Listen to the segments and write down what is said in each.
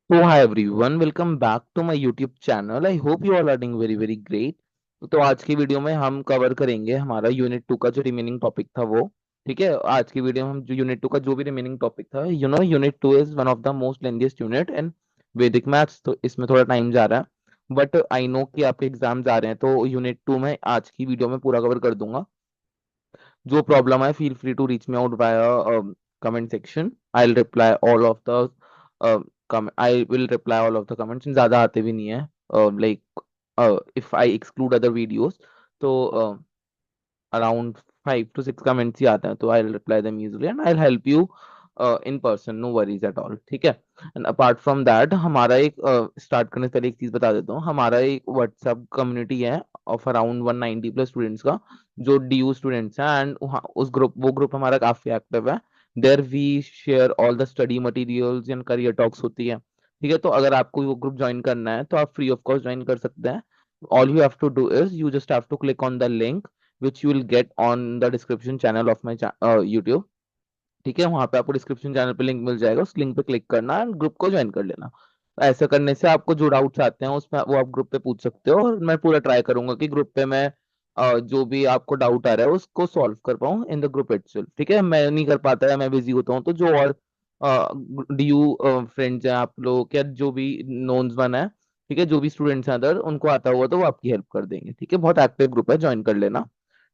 So hi everyone, welcome back to my YouTube channel. I hope you all are doing very great. तो आज की video में हम cover करेंगे हमारा यूनिट 2 का जो रिमेनिंग टॉपिक था वो। ठीक है, आज की वीडियो में हम जो यूनिट 2 का जो भी रिमेनिंग टॉपिक था, unit 2 is one of the most lengthiest unit in वैदिक मैथ्स, तो इसमें थोड़ा टाइम जा रहा है, बट आई नो कि आपके एग्जाम जा रहे हैं, तो यूनिट 2 में आज की वीडियो में पूरा कवर कर दूंगा। जो प्रॉब्लम है, feel free to reach me out via comment section. I will reply all of the I will reply all of the comments. ज्यादा आते भी नहीं है, like if I exclude other videos, तो अराउंड 5 to 6 कमेंट्स ही आते हैं, तो I will reply them easily and I will help you in person, no worries at all. ठीक है, एंड अपार्ट फ्रॉम दैट हमारा एक स्टार्ट करने से पहले एक चीज बता देता हूँ। हमारा एक व्हाट्सएप कम्युनिटी है ऑफ अराउंड 190 प्लस स्टूडेंट्स का, जो DU स्टूडेंट्स हैं, एंड उस ग्रुप वो ग्रुप हमारा काफी एक्टिव है। There we share all the study materials and career talks होती है। ठीक है, तो अगर आपको वो ग्रुप ज्वाइन करना है तो आप फ्री ऑफ कॉस्ट ज्वाइन कर सकते हैं। All you have to do is you just have to click on the link which you will get on the description channel of my YouTube। ठीक है, वहां पे आपको डिस्क्रिप्शन चैनल पे link मिल जाएगा, उस लिंक पे क्लिक करना है, ग्रुप को ज्वाइन कर लेना। ऐसा करने से आपको जो डाउट्स आते हैं उसमें वो आप ग्रुप पे पूछ सकते हो, और मैं पूरा ट्राई करूंगा कि ग्रुप पे मैं जो भी आपको डाउट आ रहा है उसको सॉल्व कर पाऊँ इन द ग्रुप इटसेल्फ। ठीक है, मैं नहीं कर पाता है, मैं बिजी होता हूँ, तो जो और DU फ्रेंड्स हैं आप लोग, या जो भी नोन्स वन है, ठीक है, जो भी स्टूडेंट्स हैं अदर, उनको आता हुआ तो वो आपकी हेल्प कर देंगे। ठीक है, बहुत एक्टिव ग्रुप है, ज्वाइन कर लेना।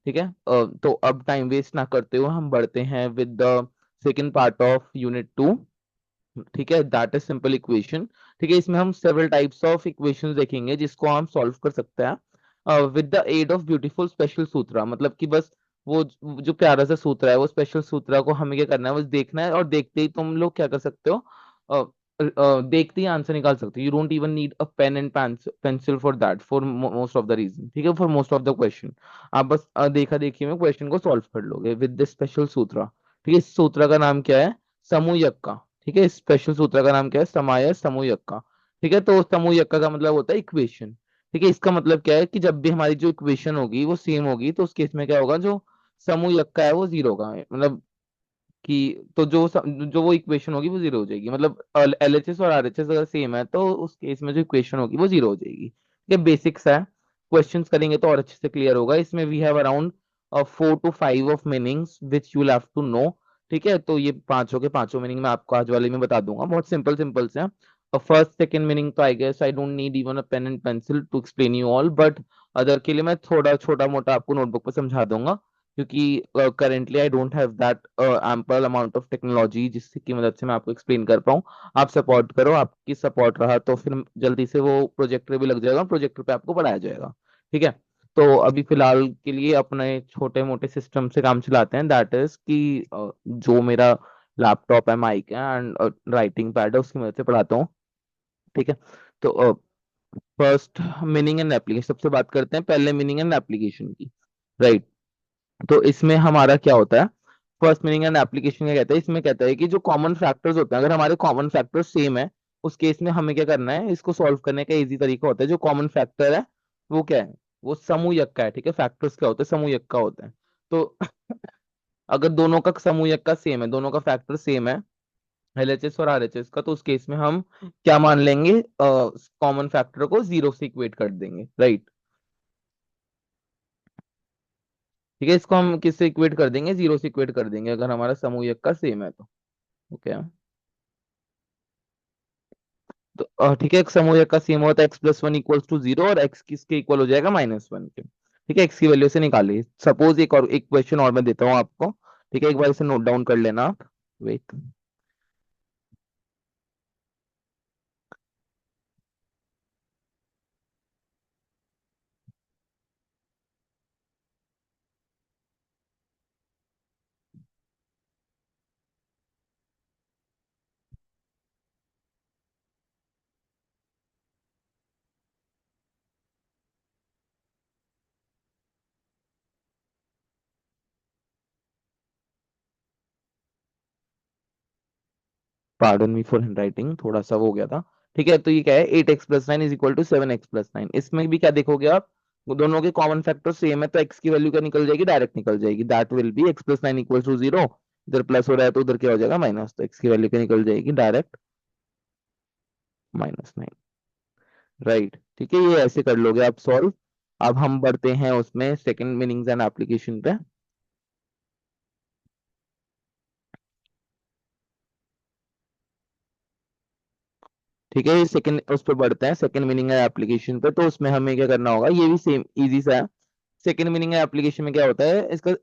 ठीक है, तो अब टाइम वेस्ट ना करते हुए हम बढ़ते हैं with the second part of unit 2। ठीक है, दैट इज सिंपल इक्वेशन। ठीक है, इसमें हम सेवरल टाइप्स ऑफ इक्वेशंस देखेंगे जिसको हम सॉल्व कर सकते हैं with the aid of beautiful special सूत्रा। मतलब कि बस वो जो प्यारा सा सूत्र है, वो स्पेशल सूत्रा को हमें क्या करना है, बस देखना है, और देखते ही तुम लोग क्या कर सकते हो, देखते ही आंसर निकाल सकते हो। You don't even need a pen and pencil for that, for most of the reason. ठीक है, for most of the question आप बस देखा देखी में क्वेश्चन को सॉल्व कर लोगे विद दिस स्पेशल सूत्रा। ठीक है, इस सूत्र का नाम क्या है? समूहयक्का। ठीक है, इस स्पेशल सूत्र का नाम क्या है? समाय समूहयक्का। ठीक है, तो समूहयक्का का मतलब होता है इक्वेशन। ठीक है, इसका मतलब क्या है कि जब भी हमारी जो इक्वेशन होगी वो सेम होगी, तो उस केस में क्या होगा, जो समूहयक्का है वो जीरो होगा। मतलब कि तो जो वो इक्वेशन होगी वो जीरो हो जाएगी। मतलब LHS और RHS अगर सेम है तो उस केस में जो इक्वेशन होगी वो जीरो हो जाएगी। ये बेसिक्स है, क्वेश्चंस करेंगे तो और अच्छे से क्लियर होगा। इसमें we have around 4 to 5 of meanings which you have to know. ठीक है, तो ये पांचों के पांचों मीनिंग मैं आपको आज वाले में बता दूंगा, बहुत सिंपल सिंपल से हैं। फर्स्ट सेकंड मीनिंग तो I guess I don't need even a pen and pencil to explain you all, but other के लिए मैं थोड़ा छोटा मोटा आपको नोटबुक पर समझा दूंगा, क्योंकि currently I don't have that ample amount of technology जिसकी मदद से मैं आपको एक्सप्लेन कर पाऊँ। आप सपोर्ट करो, आपकी सपोर्ट रहा तो फिर जल्दी से वो प्रोजेक्टर भी लग जाएगा, प्रोजेक्टर पे आपको पढ़ाया जाएगा। ठीक है, तो अभी फिलहाल के लिए अपने छोटे मोटे सिस्टम से काम चलाते हैं, दैट इज कि जो मेरा लैपटॉप है, माइक है एंड राइटिंग पैड है, उसकी मदद से पढ़ाता हूँ। ठीक है, तो फर्स्ट मीनिंग एंड एप्लीकेशन सबसे बात करते हैं, पहले मीनिंग एंड एप्लीकेशन की। राइट, तो इसमें हमारा क्या होता है, फर्स्ट मीनिंग एंड एप्लीकेशन क्या कहता है, इसमें कहता है कि जो कॉमन फैक्टर्स होते हैं, अगर हमारे कॉमन फैक्टर्स सेम है, उस केस में हमें क्या करना है, इसको सॉल्व करने का इजी तरीका होता है। जो कॉमन फैक्टर है वो क्या है, वो समूहक का है। ठीक है, फैक्टर्स क्या होते हैं, समूहक का होता है। तो अगर दोनों का समूहक का सेम है, दोनों का फैक्टर सेम है, LHS और RHS का, तो उस केस में हम क्या मान लेंगे, कॉमन फैक्टर को जीरो से इक्वेट कर देंगे। राइट, ठीक है, इसको हम किससे इक्वेट कर देंगे, जीरो से इक्वेट कर देंगे अगर हमारा समूहक का सेम है तो। ओके, तो ठीक है, एक समूहक का सेम होता है x+1 इक्वल्स टू जीरो, और x किसके इक्वल हो जाएगा, -1 के। ठीक है, x की वैल्यू से निकालिए। सपोज एक क्वेश्चन और मैं देता हूँ आपको। ठीक है, एक बार इसे नोट डाउन कर लेना आप। Wait, pardon me for handwriting, थोड़ा सा वो हो गया था। ठीक है, तो ये क्या है, 8x+9 is equal to 7x+9। इसमें भी क्या देखोगे आप, वो दोनों के कॉमन फैक्टर सेम है, तो x की वैल्यू क्या निकल जाएगी, डायरेक्ट निकल जाएगी। That will be x+9 equal to zero. इधर प्लस हो रहा है तो उधर क्या हो जाएगा माइनस, तो x की वैल्यू क्या निकल जाएगी डायरेक्ट, -9। राइट, ठीक है, ये ऐसे कर लोगे आप सॉल्व। अब हम बढ़ते हैं उसमें सेकंड मीनिंग्स एंड एप्लीकेशन पे। ठीक है, ये सेकंड उस पर बढ़ते हैं, सेकंड मीनिंग है एप्लीकेशन पे। तो उसमें हमें क्या करना होगा, ये भी सेम इजी सा है। सेकंड मीनिंग है एप्लीकेशन में क्या होता है इसका,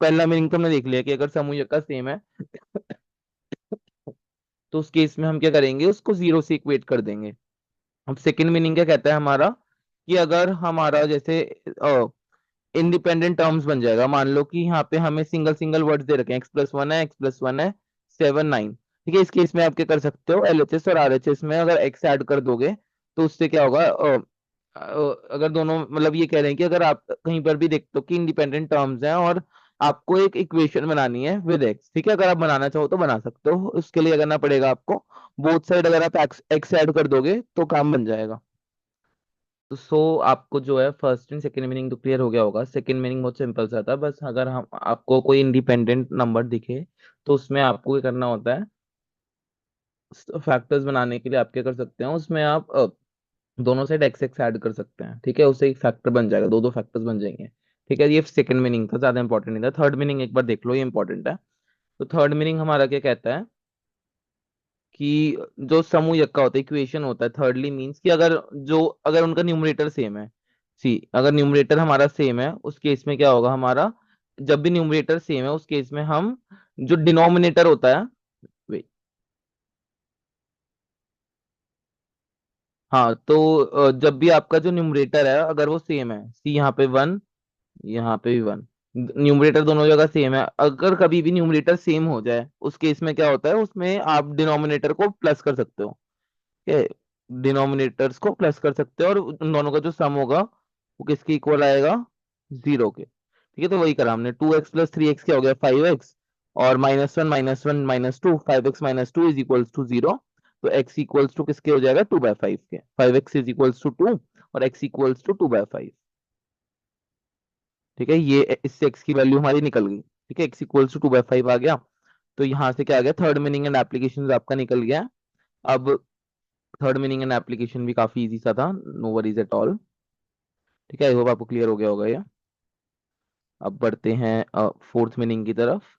पहला मीनिंग तो हमने देख लिया कि अगर समूह का सेम है तो उस केस में हम क्या करेंगे, उसको जीरो से इक्वेट कर देंगे। अब सेकंड मीनिंग क्या कहता है हमारा, कि अगर हमारा जैसे इंडिपेंडेंट टर्म्स बन जाएगा, मान लो कि यहाँ पे हमें सिंगल सिंगल वर्ड्स दे रखे हैं, x+1 है, x+1 है 7 9। ठीक है, इस केस में आप क्या कर सकते हो, LHS और RHS में अगर x ऐड कर दोगे तो उससे क्या होगा, अगर दोनों मतलब ये कह रहे हैं कि अगर आप कहीं पर भी देखते हो कि इंडिपेंडेंट टर्म्स हैं और आपको एक इक्वेशन बनानी है विद x, ठीक है, अगर आप बनाना चाहो तो बना सकते हो। उसके लिए करना पड़ेगा आपको, बोथ साइड अगर आप x ऐड कर दोगे तो काम बन जाएगा। तो आपको जो है फर्स्ट एंड सेकंड मीनिंग तो क्लियर हो गया होगा। सेकंड मीनिंग बहुत सिंपल सा था, बस अगर हम आपको कोई इंडिपेंडेंट नंबर दिखे तो उसमें आपको क्या करना होता है, फैक्टर्स बनाने के लिए आप क्या कर सकते हैं, उसमें आप दोनों साइड एक्स एक्स ऐड कर सकते हैं। ठीक है, उससे एक फैक्टर बन जाएगा, दो दो फैक्टर्स बन जाएंगे। ठीक है, ये सेकंड मीनिंग था, ज्यादा इंपॉर्टेंट नहीं था। थर्ड मीनिंग एक बार देख लो, ये इंपॉर्टेंट है। तो थर्ड मीनिंग हमारा क्या कहता है कि जो समूहक का होता है, इक्वेशन होता है, थर्डली मींस कि अगर उनका न्यूमरेटर सेम है। सी अगर न्यूमरेटर हमारा सेम है उस केस में क्या होगा हमारा, जब भी न्यूमरेटर सेम है उस केस में हम जो डिनोमिनेटर होता है, वे हाँ, तो जब भी आपका जो न्यूमरेटर है अगर वो सेम है, सी यहाँ पे 1, यहाँ पे भी 1, न्यूमरेटर दोनों जगह सेम है, अगर कभी भी न्यूमरेटर सेम हो जाए उस केस में क्या होता है, उसमें आप डिनोमिनेटर को प्लस कर सकते हो। ठीक है, डिनोमिनेटर्स को प्लस कर सकते हो और उन दोनों का जो सम होगा वो किसके इक्वल आएगा, 0 के। ठीक है, तो वही करा हमने, 2x+3x क्या हो गया, 5x, और -1 - 1 - 2, 5x - 2 इज इक्वल्स टू 0। तो x इक्वल्स टू किसके हो जाएगा, 2/5 के, 5x इज इक्वल्स टू 2 और x इक्वल्स टू 2/5। ठीक है, ये इससे x की वैल्यू हमारी निकल गई। ठीक है, x इक्वल्स टू 2/5 आ गया। तो यहाँ से क्या आ गया, थर्ड मीनिंग एंड एप्लीकेशन आपका निकल गया। अब थर्ड मीनिंग एंड एप्लीकेशन भी काफी इजी सा था, नो वरीज एट ऑल। ठीक है, आई होप आपको क्लियर हो गया होगा ये। अब बढ़ते हैं फोर्थ मीनिंग की तरफ।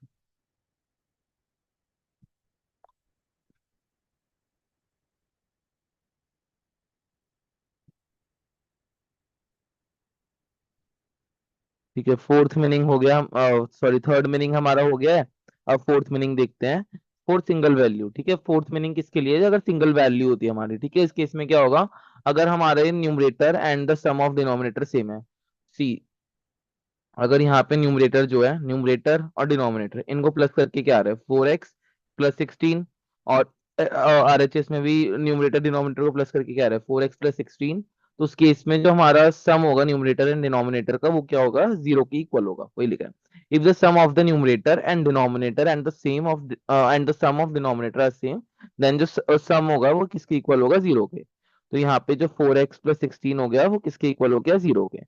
ठीक है, फोर्थ मीनिंग हो गया, सॉरी थर्ड मीनिंग हमारा हो गया है। अब फोर्थ मीनिंग देखते हैं, फोर सिंगल वैल्यू। ठीक है, फोर्थ मीनिंग किसके लिए है, अगर सिंगल वैल्यू होती है हमारी। ठीक है, इस केस में क्या होगा, अगर हमारे numerator and the sum of denominator same है। सी अगर यहाँ पे न्यूमरेटर जो है, न्यूमरेटर और डिनोमिनेटर इनको प्लस करके क्या आ रहा है, 4x+16, और RHS में भी न्यूमरेटर डिनोमिनेटर को प्लस करके क्या आ रहा है, 4x+16। तो उस केस में जो हमारा सम होगा न्यूमरेटर एंड डिनोमिनेटर का, वो क्या होगा, 0 के इक्वल होगा, वही लिखा है। If the sum of the numerator and denominator and the sum of denominator are same, then जो सम होगा वो किसके इक्वल होगा, 0 के। तो यहाँ पे जो 4x+16 हो गया वो किसके इक्वल हो गया, 0 के।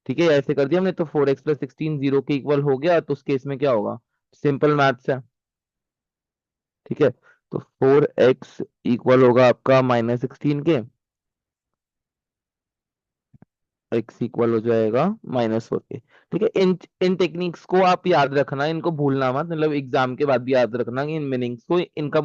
ठीक है, ऐसे कर दिया हमने, तो 4x+16 0 के इक्वल हो गया, तो उस केस में क्या होगा, सिंपल मैथ्स है। ठीक है, तो 4x इक्वल होगा आपका -16 के, x इक्वल हो जाएगा -4 के। ठीक है, इन इन टेक्निक्स को आप याद रखना, इनको भूलना मत, मतलब एग्जाम के बाद भी याद रखना कि इन मीनिंग्स को, इनका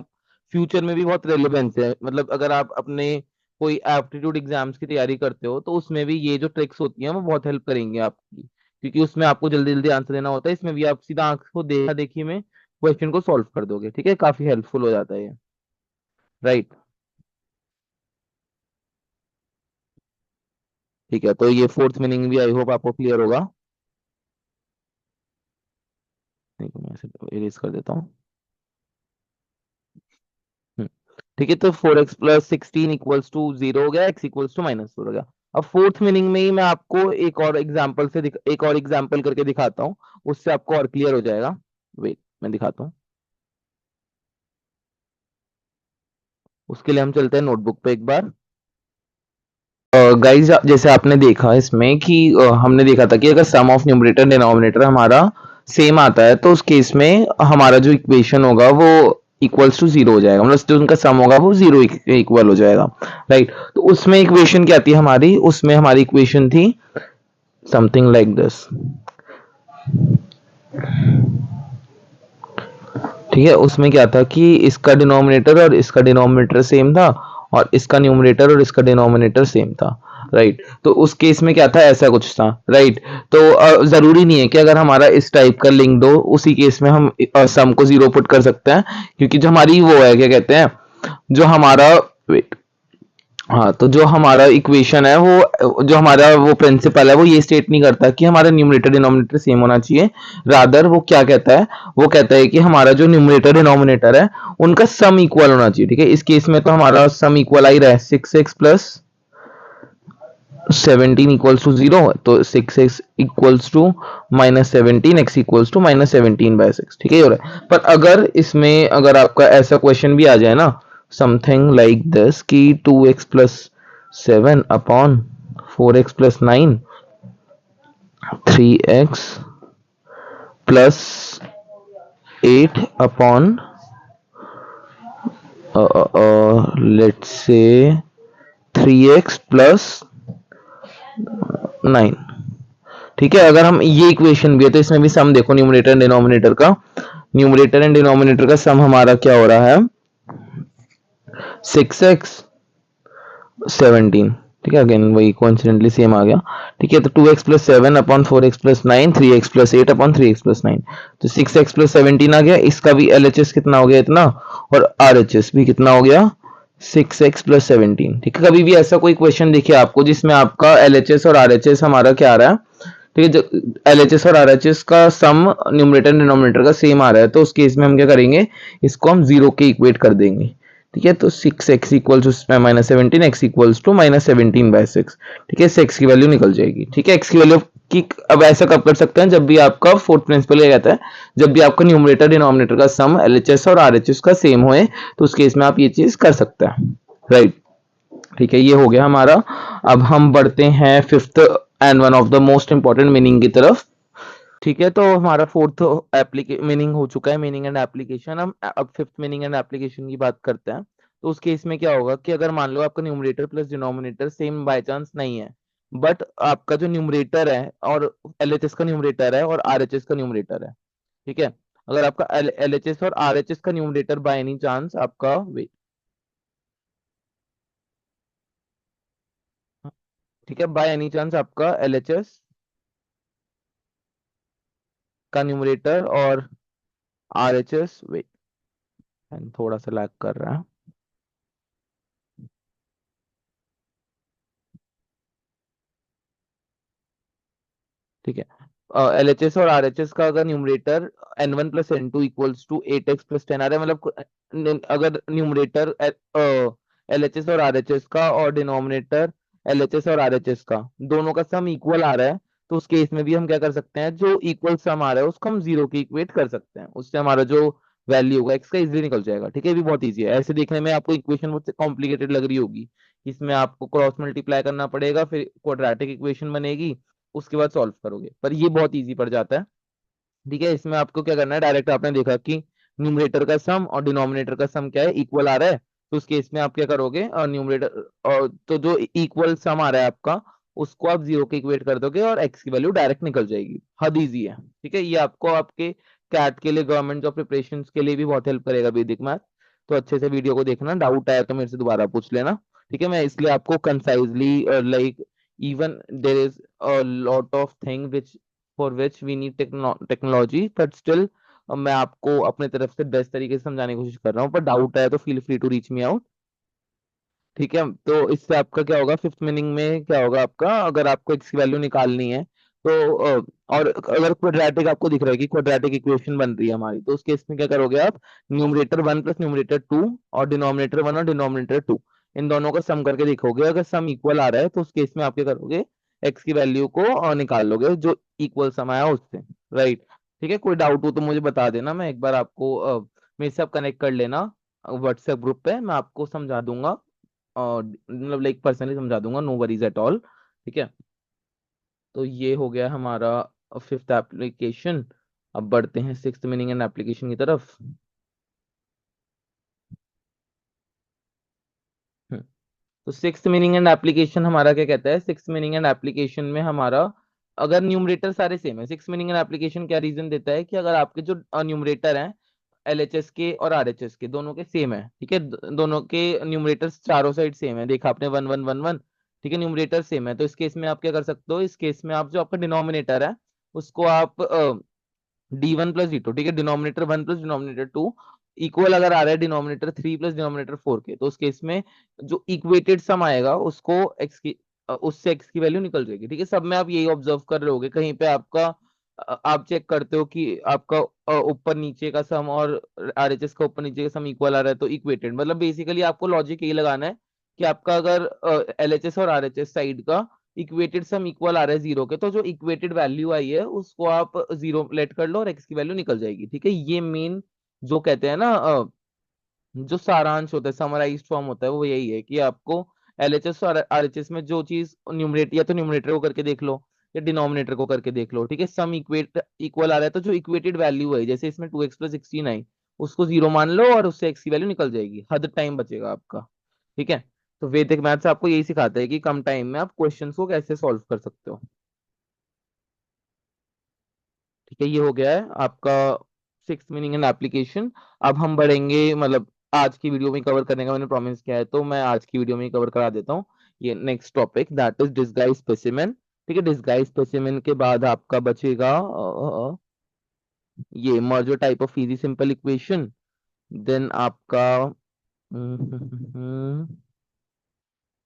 फ्यूचर में भी बहुत रेलेवेंस है। मतलब अगर आप अपने कोई एप्टीट्यूड एग्जाम्स की तैयारी करते हो तो उसमें भी ये जो ट्रिक्स होती हैं वो बहुत हेल्प करेंगी आपकी, क्योंकि उसमें आपको जल्दी जल्दी आंसर देना होता है, इसमें भी आप सीधा आंख को देखा देखी में क्वेश्चन को सॉल्व कर दोगे। ठीक है, काफी हेल्पफुल हो जाता है ये। राइट, ठीक है, तो ये फोर्थ मीनिंग भी आई होप आपको क्लियर होगा। नहीं तो मैं इसे इरेज कर देता हूँ। हम्म, ठीक है, तो 4x+16 इक्वल्स टू 0 हो गया, x इक्वल्स टू -4 हो गया। अब फोर्थ मीनिंग में ही मैं आपको एक और एग्जांपल करके दिखाता हूँ, उससे आपको और क्लियर हो जाएगा। वेट, मैं दिखाता हूँ। उसके लिए हम चलते हैं नोटबुक पे एक बार। गाइस, जैसे आपने देखा इसमें कि हमने देखा था कि अगर सम ऑफ न्यूमरेटर डिनोमिनेटर हमारा सेम आता है तो उस केस में हमारा जो इक्वेशन होगा वो इक्वल्स टू जीरो हो जाएगा, मतलब जो उनका सम होगा वो जीरो इक्वल हो जाएगा, राइट। तो उसमें इक्वेशन क्या थी हमारी, उसमें हमारी इक्वेशन थी समथिंग लाइक दिस, ठीक है। उसमें क्या था कि इसका डिनोमिनेटर और इसका डिनोमिनेटर सेम था, और इसका न्यूमरेटर और इसका डिनोमिनेटर सेम था, राइट। तो उस केस में क्या था, ऐसा कुछ था, राइट। तो जरूरी नहीं है कि अगर हमारा इस टाइप का लिंक दो, उसी केस में हम सम को जीरो पुट कर सकते हैं, क्योंकि जो हमारी वो है, क्या कहते हैं, जो हमारा, वेट, हाँ, तो जो हमारा इक्वेशन है वो, जो हमारा वो प्रिंसिपल है, वो ये स्टेट नहीं करता कि हमारा न्यूमरेटर डिनोमिनेटर सेम होना चाहिए। रादर वो क्या कहता है, वो कहता है कि हमारा जो न्यूमरेटर डिनोमिनेटर है उनका सम इक्वल होना चाहिए, ठीक है। इस केस में तो हमारा सम इक्वल आ ही रहा है, 6x plus 17 equals to zero, तो 6x equals to minus 17, x equals to minus 17/6, ठीक है, ये हो रहा है। पर अगर इसमें अगर आपका ऐसा क्वेश्चन भी आ जाए ना, समथिंग लाइक दिस, कि 2x plus 7 upon 4x plus 9, 3x plus 8 upon let's say 3x plus 9, ठीक है। अगर हम ये इक्वेशन भी है तो इसमें भी सम देखो, न्यूमरेटर एंड डिनोमिनेटर का, न्यूमरेटर एंड डिनोमिनेटर का सम हमारा क्या हो रहा है, 6x 17, ठीक है। अगेन वही कोइंसिडेंटली सेम आ गया, ठीक है। तो 2x plus 7 upon 4x plus 9, 3x plus 8 upon 3x plus 9, तो 6x प्लस 17 आ गया। इसका भी LHS कितना हो गया, इतना, और RHS भी कितना हो गया, 6x प्लस 17, ठीक है। कभी भी ऐसा कोई क्वेश्चन देखिए आपको जिसमें आपका LHS और RHS हमारा क्या आ रहा है, ठीक है, जो LHS और RHS का सम न्यूमरेटर डिनोमिनेटर का सेम आ रहा है, तो उस केस में हम क्या करेंगे, इसको हम जीरो के इक्वेट कर देंगे, ठीक है। तो 6x equal to minus 17, x equals to -17/6, ठीक है। एक्स की वैल्यू निकल जाएगी, ठीक है। एक्स की वैल्यू की अब ऐसा कब कर सकते हैं, जब भी आपका फोर्थ प्रिंसिपल ये कहता है, जब भी आपका न्यूमरेटर डिनोमिनेटर का सम LHS और RHS का सेम होए, तो उस केस में आप ये चीज कर सकते हैं, राइट, ठीक है। ये हो गया हमारा। अब हम बढ़ते हैं fifth and one of the most important meaning की तरफ, ठीक है। तो हमारा फोर्थ एप्लीके मीनिंग हो चुका है, मीनिंग एंड एप्लीकेशन। हम अब फिफ्थ मीनिंग एंड एप्लीकेशन की बात करते हैं। तो उस केस में क्या होगा कि अगर मान लो आपका numerator plus denominator same by chance नहीं है, बट आपका जो न्यूमरेटर है और LHS का न्यूमरेटर है और RHS का न्यूमरेटर है, ठीक है। अगर आपका LHS और RHS का न्यूमरेटर बाय एनी चांस आपका, वेट, ठीक है, बाय एनी चांस आपका LHS का न्यूमरेटर और RHS, वेट, थोड़ा सा लैग कर रहा है, ठीक है। LHS और RHS का अगर numerator N1 plus N2 equals to 8x plus 10 आ रहा है, मतलब अगर न्यूमरेटर LHS और RHS का और डिनोमिनेटर LHS और RHS का दोनों का सम इक्वल आ रहा है, तो उस केस में भी हम क्या कर सकते हैं, जो इक्वल सम आ रहा है उसको हम जीरो की इक्वेट कर सकते हैं, उससे हमारा जो वैल्यू होगा x का इजीली निकल जाएगा, ठीक है। ये भी बहुत इजी है। ऐसे देखने में आपको इक्वेशन बहुत कॉम्प्लिकेटेड लग रही होगी, इसमें आपको क्रॉस मल्टीप्लाई करना पड़ेगा, फिर क्वाड्रेटिक इक्वेशन बनेगी, उसके बाद सॉल्व करोगे, पर ये बहुत इजी पड़ जाता है, ठीक है। इसमें आपको क्या करना है, डायरेक्ट आपने देखा कि न्यूमरेटर का सम और डिनोमिनेटर का सम क्या है, इक्वल आ रहा है, तो उस केस में आप क्या करोगे, और न्यूमरेटर और तो जो इक्वल सम आ रहा है आपका, उसको आप जीरो के इक्वेट कर दोगे और एक्स की वैल्यू डायरेक्ट निकल जाएगी। हद इजी है, ठीक है। ये आपको आपके कैट के लिए, गवर्नमेंट जॉब प्रिपरेशन के लिए भी बहुत हेल्प करेगा वैदिक मैथ। तो अच्छे से वीडियो को देखना, डाउट आया तो मेरे से दोबारा पूछ लेना, ठीक है। मैं इसलिए आपको concisely, like, even there is a lot of thing which for which we need technology, but still मैं आपको अपने तरफ से बेस्ट तरीके से समझाने की कोशिश कर रहा हूँ, पर डाउट है तो feel free to reach me out, ठीक है। तो इससे आपका क्या होगा, फिफ्थ मीनिंग में क्या होगा आपका, अगर आपको एक्स की वैल्यू निकालनी है तो और अगर क्वाड्रेटिक आपको दिख रहा है कि क्वाड्रेटिक इक्वेशन बन रही है हमारी, तो उस केस में क्या करोगे आप, न्यूमरेटर 1 प्लस न्यूमरेटर 2 और डिनोमिनेटर 1 और डिनोमिनेटर 2, इन दोनों का सम करके देखोगे, अगर सम इक्वल आ रहा है तो उस केस में आप क्या करोगे, एक्स की वैल्यू को निकाल लोगे जो इक्वल सम आया उससे, राइट, ठीक है। कोई डाउट हो तो मुझे बता देना, मैं एक बार आपको मेरे से आप कनेक्ट कर लेना व्हाट्सएप ग्रुप पे, मैं आपको समझा दूंगा, मतलब लाइक पर्सनली समझा दूंगा, नो वरीज एट ऑल, ठीक है। तो ये हो गया हमारा फिफ्थ एप्लीकेशन। अब बढ़ते हैं सिक्स्थ मीनिंग एंड एप्लीकेशन की तरफ। तो सिक्स मीनिंग एंड एप्लीकेशन हमारा क्या कहता है, सिक्स मीनिंग एंड एप्लीकेशन में हमारा अगर न्यूमरेटर सारे सेम है, सिक्स मीनिंग एंड एप्लीकेशन क्या रीजन देता है कि अगर आपके जो न्यूमरेटर हैं एलएचएस के और आरएचएस के दोनों के सेम है, ठीक है, दोनों के न्यूमरेटर्स चारों साइड सेम है, देखा आपने 1 1 1 1, ठीक है, न्यूमरेटर सेम है, तो इस केस में आप क्या कर सकते हो, इस केस में आप जो आपका डिनोमिनेटर है उसको आप D1 + D2, ठीक है, डिनोमिनेटर 1 + डिनोमिनेटर 2 इक्वल अगर आ रहा है डिनोमिनेटर 3 + डिनोमिनेटर 4 के, तो उस केस में जो इक्वेटेड सम आएगा उसको एक्स की उससे एक्स की वैल्यू निकल जाएगी, ठीक है। सब में आप यही ऑब्जर्व कर रहे होगे, कहीं पे आपका आप चेक करते हो कि आपका ऊपर नीचे का सम और आरएचएस का ऊपर नीचे का सम इक्वल आ रहा है तो इक्वेटेड, मतलब बेसिकली आपको लॉजिक यही लगाना है कि आपका अगर एलएचएस और आरएचएस साइड का इक्वेटेड सम इक्वल आ रहा है जीरो के, तो जो इक्वेटेड वैल्यू आई है उसको आप जीरो लेट कर लो और एक्स की वैल्यू निकल जाएगी, ठीक है। ये मेन जो कहते हैं ना जो सारांश होता है, समराइज्ड फॉर्म होता है, वो यही है कि आपको एलएचएस और आरएचएस में जो चीज न्यूमरेटर या तो न्यूमरेटर को करके देख लो या डिनोमिनेटर को करके देख लो, ठीक है, सम इक्वल आ रहा है तो जो इक्वेटेड वैल्यू है, जैसे इसमें 2x + 16 आई, उसको जीरो मान लो और उससे एक्स की वैल्यू निकल जाएगी, हद टाइम बचेगा आपका, ठीक है। तो वैदिक मैथ्स आपको यही सिखाता है कि कम टाइम में आप क्वेश्चंस को कैसे सॉल्व कर सकते हो, ठीक है। ये हो गया है आपका सिक्स मीनिंग एंड एप्लीकेशन। अब हम बढ़ेंगे, मतलब आज की वीडियो में कवर करने का मैंने प्रॉमिस किया है, तो मैं आज की वीडियो में ही कवर करा देता हूँ ये next topic, that is disguise specimen, ठीक है। डिस्गाइज स्पेसिमेन के बाद आपका बचेगा ये merger type of easy simple equation, then आपका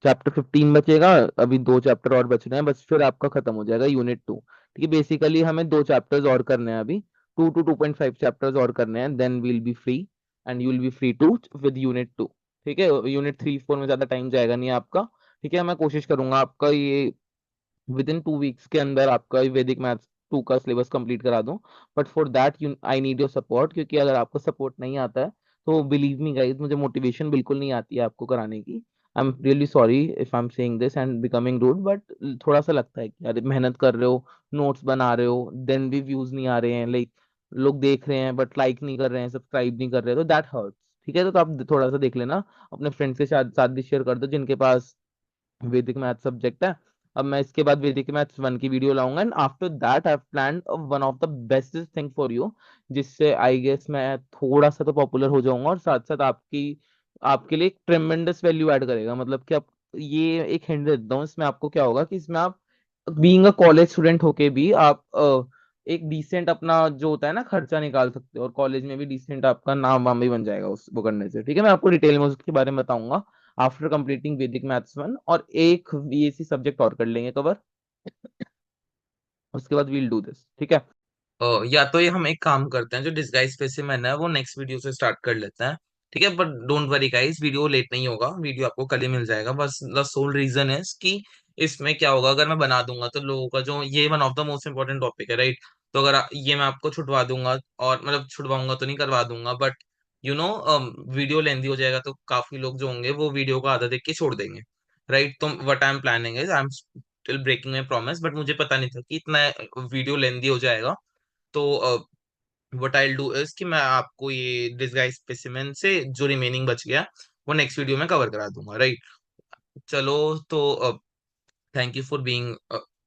चैप्टर 15 बचेगा, अभी दो चैप्टर और बच रहे हैं बस, फिर आपका खत्म हो जाएगा यूनिट 2, ठीक है। बेसिकली हमें दो चैप्टर्स और करने हैं अभी, 2 to 2.5 चैप्टर्स और करने हैं, then we'll be free and you will be free to with unit 2, ठीक है। यूनिट 3 4 में ज्यादा टाइम जाएगा नहीं आपका, ठीक है। मैं कोशिश करूंगा आपका ये विद इन 2 वीक्स के अंदर आपका वैदिक मैथ्स 2 का सिलेबस कंप्लीट करा दूं, but for that you I need your support, क्योंकि अगर आपको सपोर्ट नहीं आता है तो बिलीव मी गाइस, मुझे मोटिवेशन बिल्कुल नहीं आती है आपको कराने की। I am really sorry if I am saying this and becoming rude, but थोड़ा सा लगता है कि अरे मेहनत कर रहे हो, नोट्स बना रहे हो, देन भी व्यूज नहीं आ रहे हैं, लाइक लोग देख रहे हैं बट लाइक नहीं कर रहे हैं, सब्सक्राइब नहीं कर रहे हैं, तो दैट हर्ट्स, ठीक है। तो आप थोड़ा सा देख लेना, अपने फ्रेंड्स के साथ साथ भी शेयर कर दो जिनके पास वैदिक मैथ सब्जेक्ट है। अब मैं इसके बाद वैदिक मैथ्स 1 की वीडियो लाऊंगा and after that I have planned one of the best thing for you, जिससे आई गेस मैं थोड़ा सा तो पॉपुलर हो जाऊंगा और साथ साथ आपकी आपके लिए एक ट्रेमेंडस वैल्यू ऐड करेगा, मतलब कि आप ये एक हिंट देता हूँ, इसमें आपको क्या होगा कि इसमें आप बीइंग अ कॉलेज स्टूडेंट होके भी आप एक डिसेंट अपना जो होता है ना खर्चा निकाल सकते हो, और कॉलेज में भी डिसेंट आपका नाम वाम भी बन जाएगा उस वो करने से, ठीक है। मैं आपको डिटेल में उसके बारे में बताऊंगा आफ्टर कंप्लीटिंग वैदिक मैथ्स 1, और एक बीएससी सब्जेक्ट और कर लेंगे कवर, उसके बाद वील डू दिस, ठीक है। या तो ये हम एक काम करते हैं, जो डिस्गाइज स्पेसिमेन है वो नेक्स्ट वीडियो से स्टार्ट कर लेते हैं, ठीक है। But don't worry guys, video late नहीं होगा, वीडियो आपको कल ही मिल जाएगा। बस द सोल रीजन है कि इसमें क्या होगा, अगर मैं बना दूंगा तो लोगों का जो ये one of the most important topic है, राइट। तो अगर ये मैं आपको छुटवा दूंगा, और मतलब छुटवाऊंगा तो नहीं, करवा दूंगा, बट यू नो वीडियो लेंदी हो जाएगा, तो काफी लोग जो होंगे वो वीडियो को आधा देख के छोड़ देंगे, राइट। तो what I am planning is, I am still breaking my promise, but मुझे पता नहीं था कि इतना वीडियो लेंदी हो जाएगा। तो what I will do is कि मैं आपको ये डिस्गाइज स्पेसिमेन से जो रिमेनिंग बच गया वो नेक्स्ट वीडियो में कवर करा दूंगा, राइट। चलो, तो thank you for being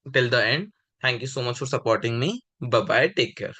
till the end, thank you so much for supporting me, bye bye, take care.